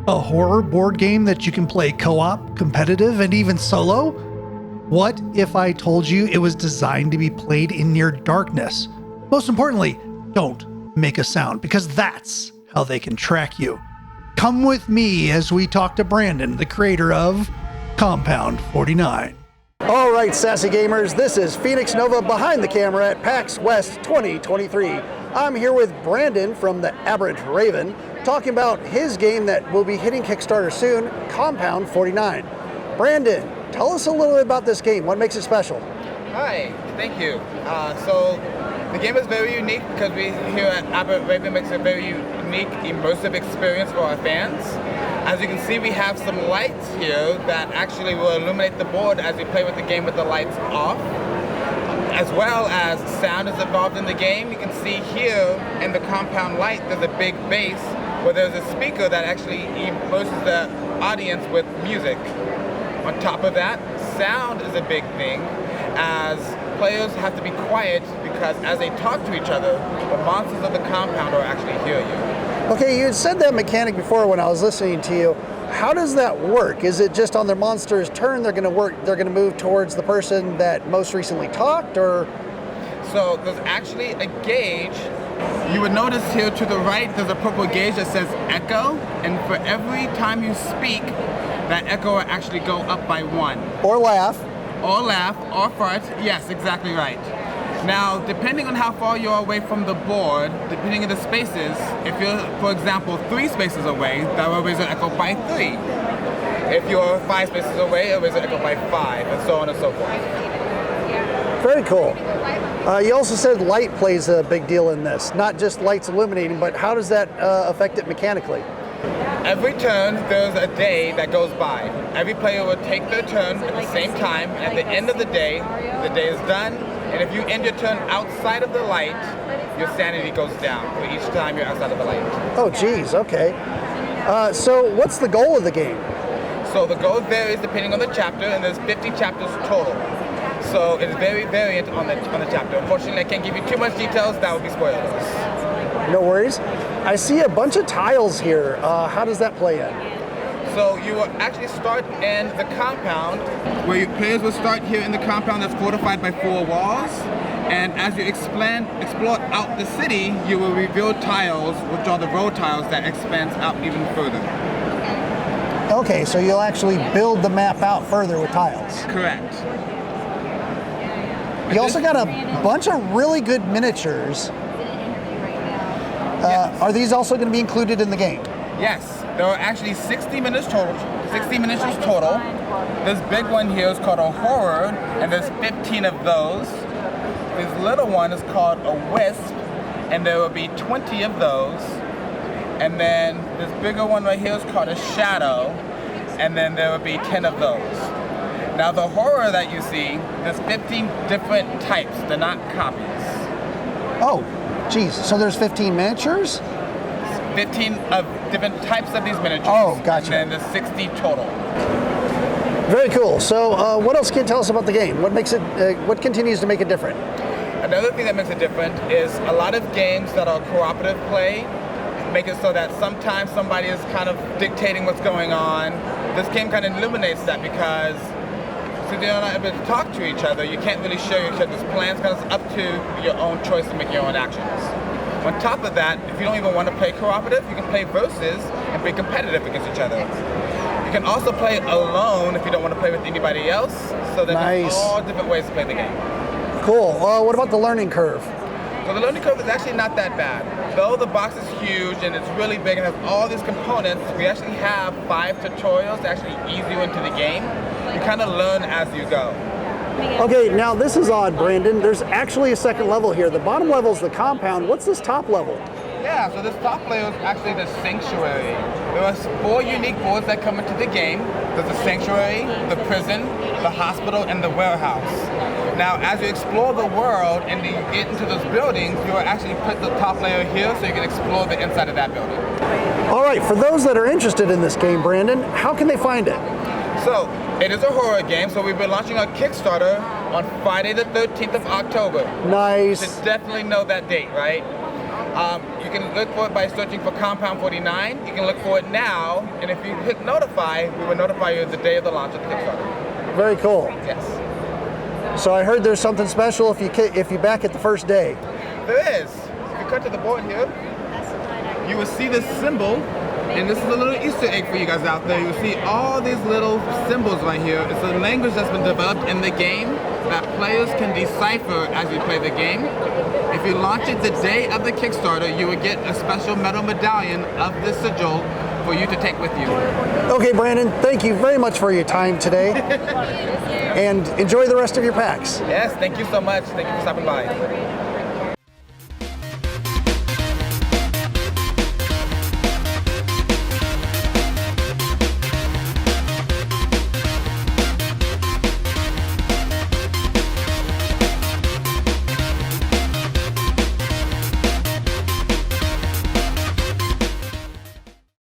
A horror board game that you can play co-op, competitive, and even solo? What if I told you it was designed to be played in near darkness? Most importantly, don't make a sound, because that's how they can track you. Come with me as we talk to Brandon, the creator of Compound 49. All right, sassy gamers, this is Phoenix Nova behind the camera at PAX West 2023. I'm here with Brandon from the Aberrant Raven, talking about his game that will be hitting Kickstarter soon, Compound 49. Brandon, tell us a little bit about this game. What makes it special? Hi, thank you. So the game is very unique because we here at Aberrant Raven makes a very unique, immersive experience for our fans. As you can see, we have some lights here that actually will illuminate the board as you play with the game with the lights off. As well as sound is involved in the game. You can see here in the compound light, there's a big bass where there's a speaker that actually immerses the audience with music. On top of that, sound is a big thing, as players have to be quiet because as they talk to each other, the monsters of the compound will actually hear you. Okay, you had said that mechanic before when I was listening to you. How does that work? Is it just on their monster's turn they're going to move towards the person that most recently talked, or? So there's actually a gauge. You would notice here to the right there's a purple gauge that says echo, and for every time you speak, that echo will actually go up by 1. Or laugh. Or laugh, or fart. Yes, exactly right. Now, depending on how far you are away from the board, depending on the spaces, if you're, for example, 3 spaces away, that will raise an echo by 3. If you're 5 spaces away, it will raise an echo by 5, and so on and so forth. Very cool. You also said light plays a big deal in this. Not just lights illuminating, but how does that affect it mechanically? Every turn, there's a day that goes by. Every player will take their turn at the same time. At the end of the day is done. And if you end your turn outside of the light, your sanity goes down for each time you're outside of the light. Oh, geez, okay. So what's the goal of the game? So the goal varies depending on the chapter, and there's 50 chapters total. So it's very variant on the chapter. Unfortunately, I can't give you too much details. That would be spoilers. No worries. I see a bunch of tiles here. How does that play in? So you will actually start in the compound, where your players will start here in the compound that's fortified by 4 walls. And as you explore out the city, you will reveal tiles, which are the road tiles that expands out even further. Okay, so you'll actually build the map out further with tiles. Correct. You also got a bunch of really good miniatures. Yes. Are these also going to be included in the game? Yes, there are actually 60 miniatures total. This big one here is called a horror, and there's 15 of those. This little one is called a wisp, and there will be 20 of those. And then this bigger one right here is called a shadow, and then there will be 10 of those. Now the horror that you see, there's 15 different types. They're not copies. Oh, geez. So there's 15 miniatures? 15 of different types of these miniatures. Oh, gotcha. And then there's 60 total. Very cool. So what else can you tell us about the game? What makes it? What continues to make it different? Another thing that makes it different is a lot of games that are cooperative play make it so that sometimes somebody is kind of dictating what's going on. This game kind of illuminates that because since you're not able to talk to each other, you can't really show each other's plans because it's up to your own choice to make your own actions. On top of that, if you don't even want to play cooperative, you can play versus and be competitive against each other. You can also play alone if you don't want to play with anybody else. So there's all different ways to play the game. Cool. What about the learning curve? So the learning curve is actually not that bad. Though the box is huge and it's really big and has all these components, we actually have 5 tutorials to actually ease you into the game. You kind of learn as you go. Okay, now this is odd, Brandon. There's actually a second level here. The bottom level is the compound. What's this top level? Yeah, so this top layer is actually the sanctuary. There are 4 unique boards that come into the game. There's the sanctuary, the prison, the hospital, and the warehouse. Now, as you explore the world and you get into those buildings, you will actually put the top layer here so you can explore the inside of that building. All right, for those that are interested in this game, Brandon, how can they find it? So, it is a horror game, so we've been launching our Kickstarter on Friday the 13th of October. Nice. You should definitely know that date, right? You can look for it by searching for Compound 49. You can look for it now, and if you hit notify, we will notify you the day of the launch of the Kickstarter. Very cool. Yes. So I heard there's something special if you back it the first day. There is. If you cut to the board here, you will see this symbol, and this is a little Easter egg for you guys out there. You'll see all these little symbols right here. It's a language that's been developed in the game that players can decipher as you play the game. If you launch it the day of the Kickstarter, you will get a special metal medallion of this sigil for you to take with you. Okay, Brandon, thank you very much for your time today. And enjoy the rest of your packs. Yes, thank you so much. Thank you for stopping by.